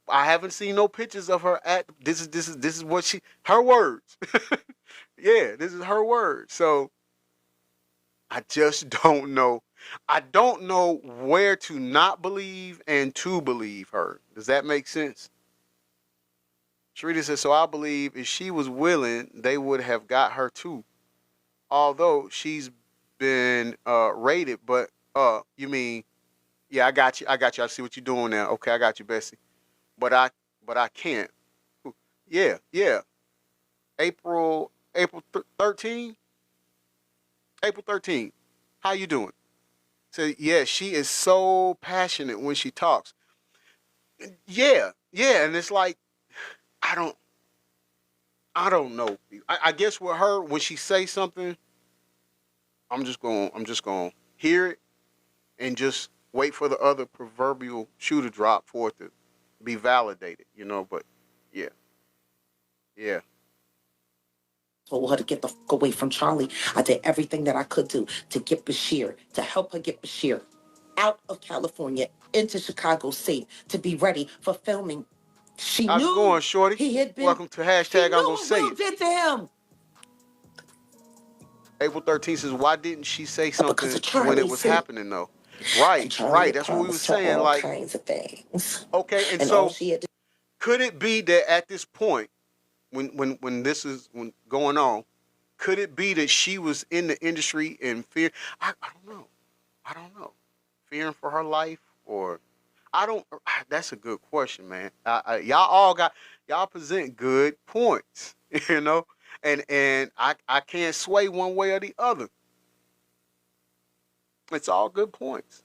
I haven't seen no pictures of her at. This is what her words. Yeah, this is her word. So I just don't know. I don't know where to not believe and to believe her. Does that make sense? Sharita says, so I believe if she was willing, they would have got her too. Although she's been rated, but you mean, yeah, I got you. I see what you're doing now. Okay, I got you, Bessie. But I can't. Yeah. April 13. April 13. How you doing? So yeah, she is so passionate when she talks. Yeah, and it's like I don't know. I guess with her, when she say something, I'm just gonna hear it and just wait for the other proverbial shoe to drop for it to be validated, But yeah. Told her to get the fuck away from Charlie. I did everything that I could do to get Bryshere, to help her get Bryshere out of California into Chicago safe to be ready for filming. She How's knew it going, Shorty? he had been. Welcome to hashtag I'm gonna say Will it. did to him. April 13th says, why didn't she say something Charlie, when it was happening though? Right. That's what we were saying. All Like, kinds of things. Okay, and all so she had to could it be that at this point, when this is going on, could it be that she was in the industry in fear? I don't know. Fearing for her life, or I don't. That's a good question, man. Y'all present good points, and I can't sway one way or the other. It's all good points.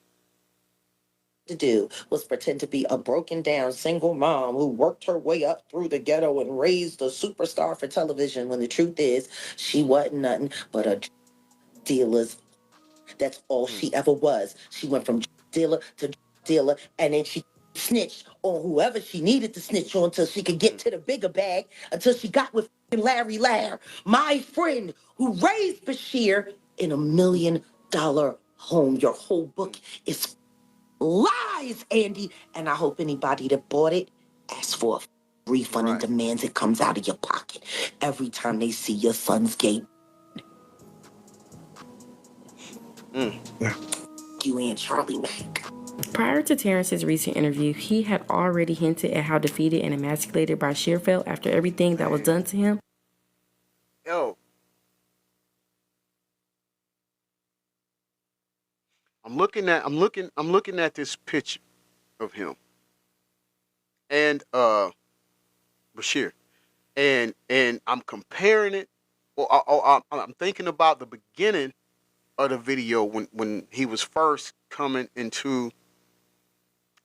to do was pretend to be a broken down single mom who worked her way up through the ghetto and raised a superstar for television, when the truth is she wasn't nothing but a dealer's. That's all she ever was. She went from dealer to dealer, and then she snitched on whoever she needed to snitch on until she could get to the bigger bag, until she got with Larry Lair, my friend who raised Bryshere in $1 million home. Your whole book is lies, Andy, and I hope anybody that bought it asks for a refund and demands it comes out of your pocket every time they see your son's gate. You and Charlie Mack. Prior to Terrence's recent interview, he had already hinted at how defeated and emasculated Bryshere felt after everything that was done to him. Yo, I'm looking at this picture of him and Bryshere, and I'm comparing it. I'm thinking about the beginning of the video when he was first coming into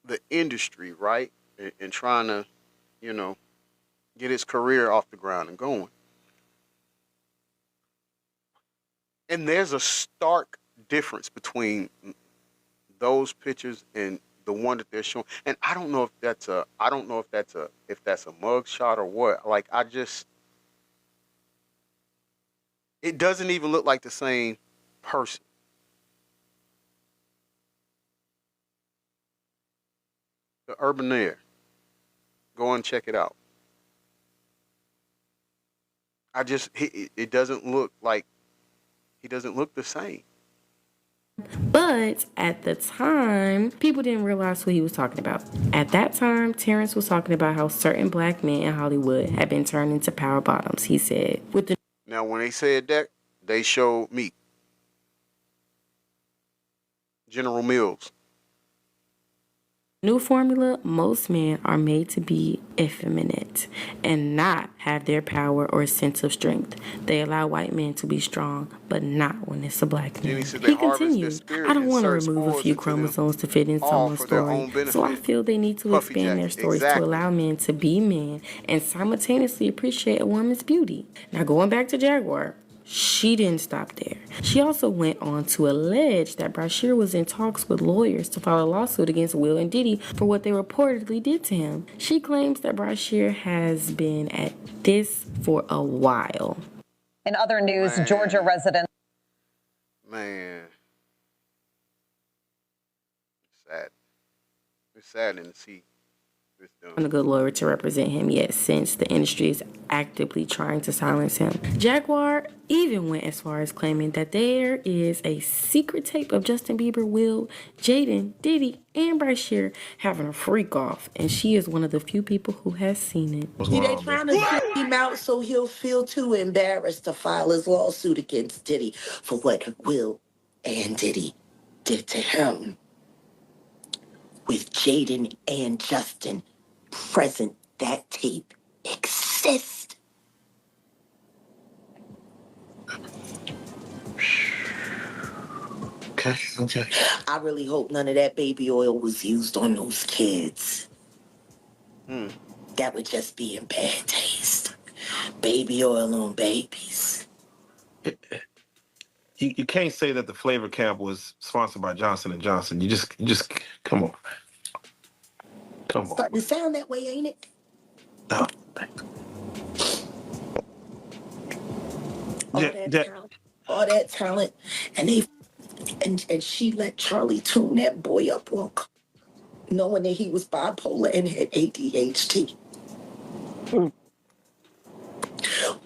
the industry, right, and trying to, get his career off the ground and going. And there's a stark difference between those pictures and the one that they're showing. And I don't know if that's a mug shot or what. Like, it doesn't even look like the same person. The Urban Air. Go and check it out. It doesn't look like, he doesn't look the same. But at the time, people didn't realize what he was talking about. At that time, Terrence was talking about how certain black men in Hollywood had been turned into power bottoms. He said, Now, when they said that, they showed me General Mills. New formula, most men are made to be effeminate and not have their power or sense of strength. They allow white men to be strong, but not when it's a black man. He continued, I don't want to remove a few chromosomes to fit in someone's story, so I feel they need to expand their stories to allow men to be men and simultaneously appreciate a woman's beauty. Now, going back to Jaguar, she didn't stop there. She also went on to allege that Bryshere was in talks with lawyers to file a lawsuit against Will and Diddy for what they reportedly did to him. She claims that Bryshere has been at this for a while. In other news, Georgia resident. Man. It's sad. It's saddening to see a good lawyer to represent him yet, since the industry is actively trying to silence him. Jaguar even went as far as claiming that there is a secret tape of Justin Bieber, Will, Jaden, Diddy, and Bryshere having a freak off, and she is one of the few people who has seen it. See, they trying to keep him out so he'll feel too embarrassed to file his lawsuit against Diddy for what Will and Diddy did to him. With Jaden and Justin present, that tape exists. Okay. I really hope none of that baby oil was used on those kids. That would just be in bad taste. Baby oil on babies. You can't say that the flavor camp was sponsored by Johnson & Johnson. You just come on. Come on. Starting to sound that way, ain't it? No. All that talent, and she let Charlie tune that boy up, knowing that he was bipolar and had ADHD.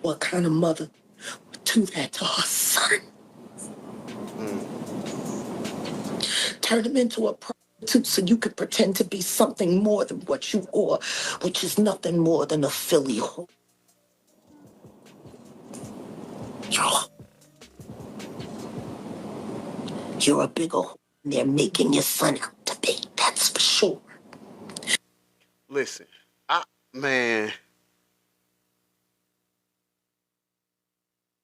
What kind of mother would do that to her son? Turn him into a prostitute so you could pretend to be something more than what you are, which is nothing more than a Philly whore. You're a bigger whore than they're making your son out to be. That's for sure. Listen, man.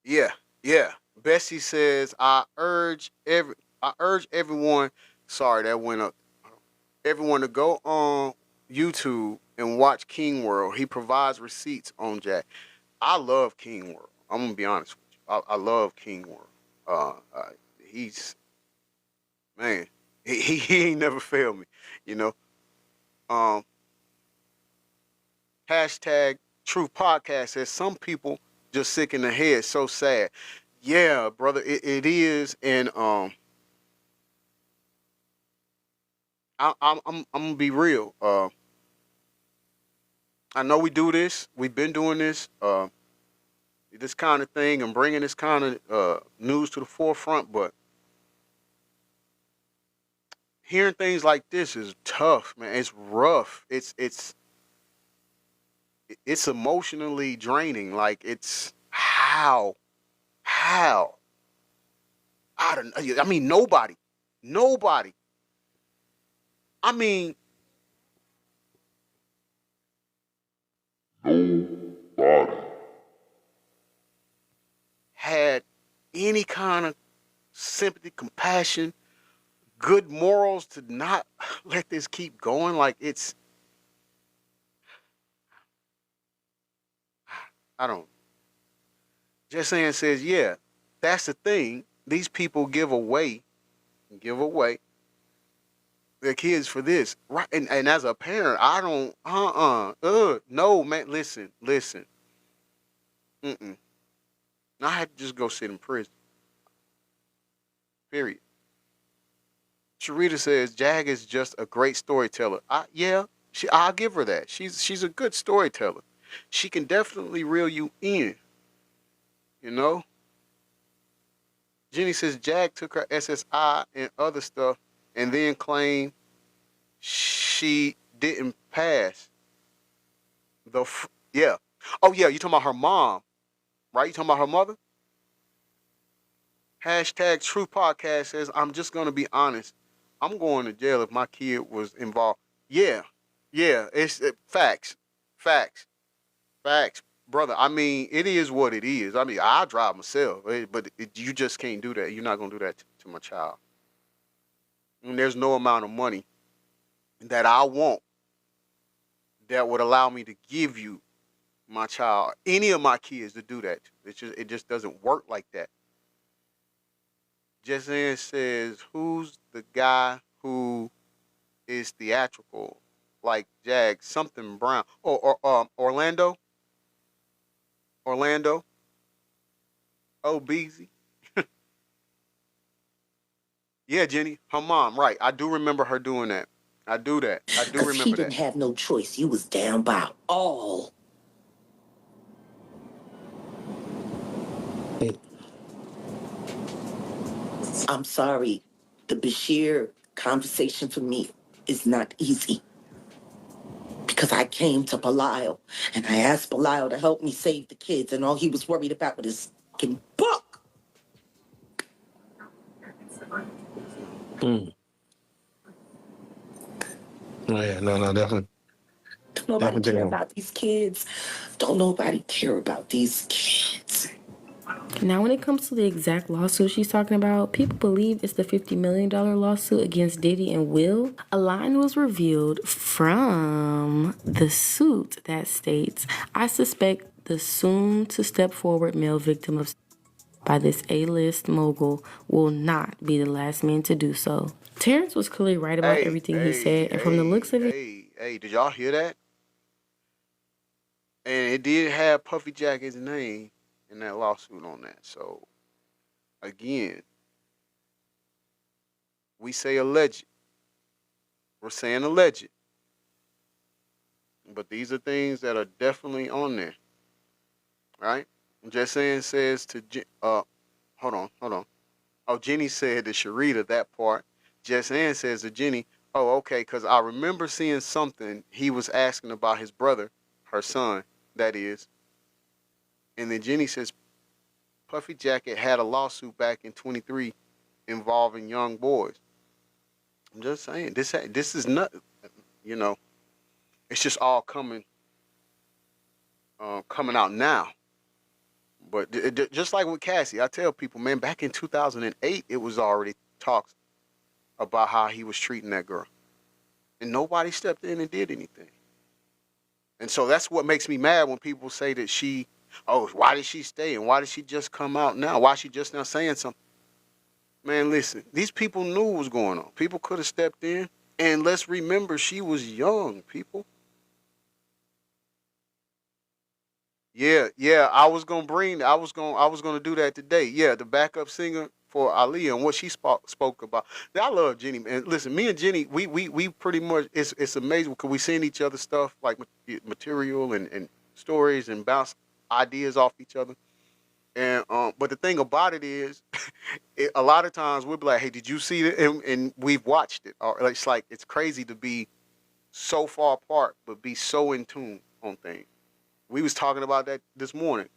Yeah. Bessie says, I urge everyone. Sorry, that went up. Everyone to go on YouTube and watch King World. He provides receipts on Jack. I love King World. I'm gonna be honest with you. I love King World. He's man. He ain't never failed me. You know. Hashtag Truth Podcast says some people just sick in the head. So sad. Yeah, brother, it is, and I'm gonna be real. I know we do this. We've been doing this. This kind of thing and bringing this kind of news to the forefront, but hearing things like this is tough, man. It's rough. It's emotionally draining. Like, it's how I don't know. I mean, nobody. I mean, nobody had any kind of sympathy, compassion, good morals to not let this keep going. Like, it's, I don't. Just saying says, yeah, that's the thing. These people give away their kids for this, right? And as a parent, I don't. No, man. Listen. I had to just go sit in prison. Period. Sharita says Jag is just a great storyteller. I'll give her that. She's a good storyteller. She can definitely reel you in. You know? Jenny says Jag took her SSI and other stuff and then claimed she didn't pass. Yeah. Oh, yeah, you talking about her mom, right? You talking about her mother? Hashtag True Podcast says, I'm just going to be honest. I'm going to jail if my kid was involved. Yeah. It's facts. Brother, I mean, it is what it is. I mean, I drive myself, but you just can't do that. You're not going to do that to my child. And there's no amount of money that I want that would allow me to give you my child, any of my kids, to do that. It just doesn't work like that. Jessamine says, who's the guy who is theatrical like Jag? Something Brown. Orlando? Oh, Beezy. Yeah, Jenny, her mom, right. I do remember her doing that. I do that. I do remember she that. didn't have no choice. You was down by all. I'm sorry. The Bryshere conversation for me is not easy. Because I came to Belial and I asked Belial to help me save the kids, and all he was worried about was his fucking book. Oh yeah, no, definitely. Don't nobody care about these kids. Don't nobody care about these kids. Now, when it comes to the exact lawsuit she's talking about, people believe it's the $50 million lawsuit against Diddy and Will. A line was revealed from the suit that states, I suspect the soon to step forward male victim of by this A-list mogul will not be the last man to do so. Terrence was clearly right about everything he said, and from the looks of it... Hey, did y'all hear that? And it did have Puffy Jacket's name in that lawsuit on that. So, again, we say alleged. We're saying alleged. But these are things that are definitely on there. Right? Just saying says to... hold on. Oh, Jenny said to Sharita that part. Just Ann says to Jenny, oh, okay, because I remember seeing something. He was asking about his brother, her son, that is. And then Jenny says, Puffy Jacket had a lawsuit back in 23 involving young boys. I'm just saying, this is not, it's just all coming out now. But just like with Cassie, I tell people, man, back in 2008, it was already talks about how he was treating that girl. And nobody stepped in and did anything. And so that's what makes me mad when people say that why did she stay? And why did she just come out now? Why is she just now saying something? Man, listen, these people knew what was going on. People could have stepped in. And let's remember, she was young, people. Yeah, I was gonna do that today. Yeah, the backup singer for Aaliyah and what she spoke about. I love Jenny, man. Listen, me and Jenny, we pretty much it's amazing because we send each other stuff like material and stories and bounce ideas off each other. And but the thing about it is, a lot of times we'll be like, "Hey, did you see it?" And we've watched it. Or it's crazy to be so far apart, but be so in tune on things. We was talking about that this morning.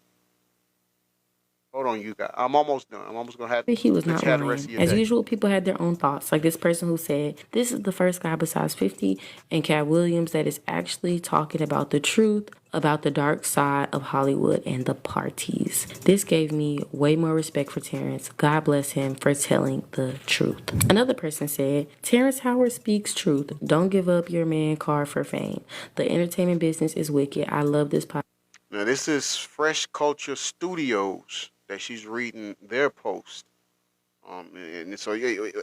Hold on, you guys. I'm almost done. I'm almost going to have to he was not chat the rest of lying. your As day. usual, people had their own thoughts. Like this person who said, this is the first guy besides 50 and Cat Williams that is actually talking about the truth about the dark side of Hollywood and the parties. This gave me way more respect for Terrence. God bless him for telling the truth. Another person said, Terrence Howard speaks truth. Don't give up your man card for fame. The entertainment business is wicked. I love this podcast. Now, this is Fresh Culture Studios that she's reading their post. And so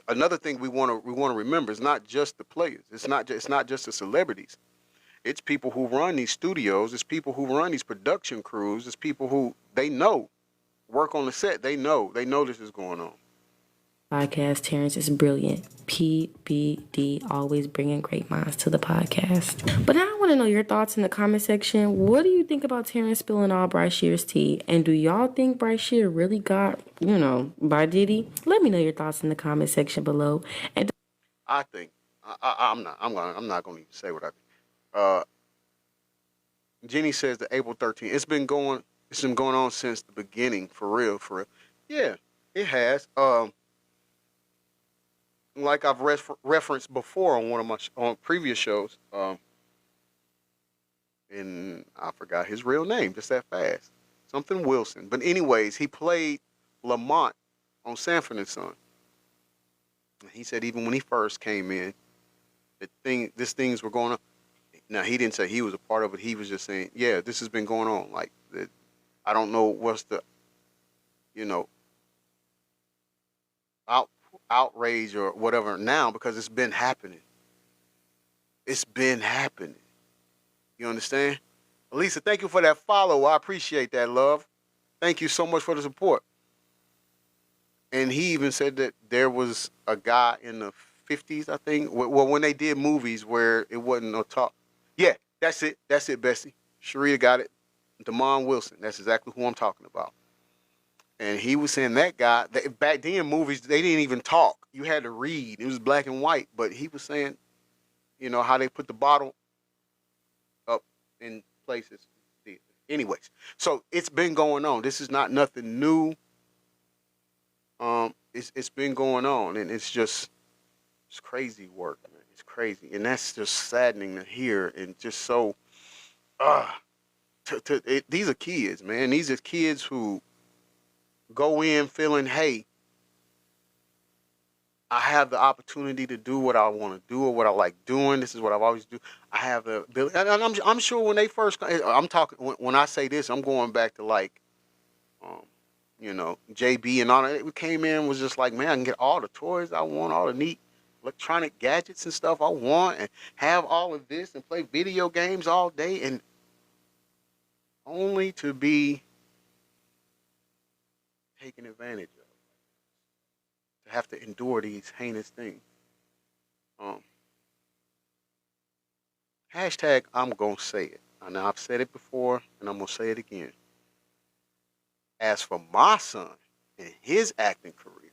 another thing we want to remember is not just the players. It's not just the celebrities. It's people who run these studios. It's people who run these production crews. It's people who they know work on the set. They know this is going on. Podcast. Terrence is brilliant. PBD, always bringing great minds to the podcast. But now I want to know your thoughts in the comment section. What do you think about Terrence spilling all Bryshere's tea? And do y'all think Bryshere really got, by Diddy? Let me know your thoughts in the comment section below. And I think I'm not going to even say what I think. Jenny says the April 13th. It's been going on since the beginning, for real. Yeah, it has. Like I've referenced before on one of my previous shows, and I forgot his real name just that fast. Something Wilson. But anyways, he played Lamont on Sanford & Son. He said even when he first came in, these things were going on. Now, he didn't say he was a part of it. He was just saying, yeah, this has been going on. Like, I don't know what's the, outrage or whatever now because it's been happening. It's been happening. You understand? Lisa, thank you for that follow. I appreciate that, love. Thank you so much for the support. And he even said that there was a guy in the 50s, I think. Well, when they did movies where it wasn't no talk. Yeah, that's it. That's it, Bessie. Sharia got it. Damon Wilson. That's exactly who I'm talking about. And he was saying that guy, back then movies, they didn't even talk. You had to read. It was black and white. But he was saying, you know, how they put the bottle up in places. Anyways, so it's been going on. This is not nothing new. It's been going on, and it's crazy work, man. It's crazy, and that's just saddening to hear, and just so, these are kids, man. These are kids who go in feeling, hey, I have the opportunity to do what I want to do or what I like doing. This is what I've always do. I have the ability, and I'm sure when they first, I'm talking when I say this, I'm going back to like, you know, JB and all that. We came in and was just like, man, I can get all the toys I want, all the neat electronic gadgets and stuff I want, and have all of this and play video games all day, and only to be taken advantage of. To have to endure these heinous things. Hashtag, I'm going to say it. And I've said it before, and I'm going to say it again. As for my son and his acting career,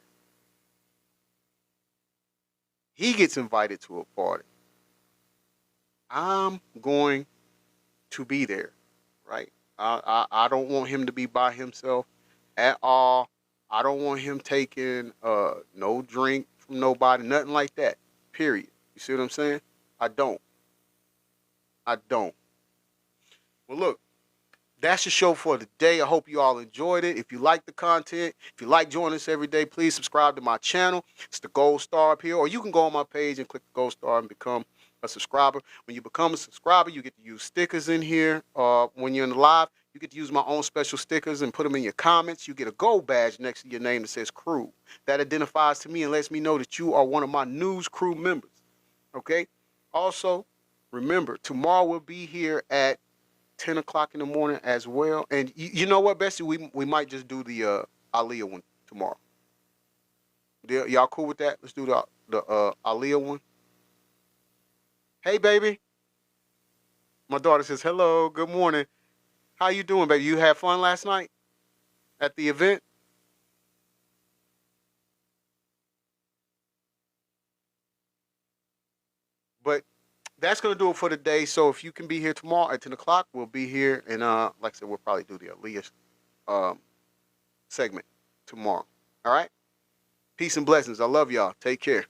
he gets invited to a party. I'm going to be there, right? I don't want him to be by himself at all. I don't want him taking no drink from nobody, nothing like that, period. You see what I'm saying? I don't. Well, look, that's the show for today. I hope you all enjoyed it. If you like the content, if you like joining us every day, please subscribe to my channel. It's the gold star up here. Or you can go on my page and click the gold star and become a subscriber. When you become a subscriber, you get to use stickers in here. When you're in the live, you get to use my own special stickers and put them in your comments. You get a gold badge next to your name that says crew. That identifies to me and lets me know that you are one of my news crew members. Okay? Also, remember, tomorrow we'll be here at 10 o'clock in the morning as well. And you know what, Bessie? We might just do the Aaliyah one tomorrow. Y'all cool with that? Let's do the Aaliyah one. Hey, baby. My daughter says, hello, good morning. How you doing, baby? You had fun last night at the event? But that's going to do it for today. So if you can be here tomorrow at 10 o'clock, we'll be here. And like I said, we'll probably do the Aaliyah segment tomorrow. All right? Peace and blessings. I love y'all. Take care.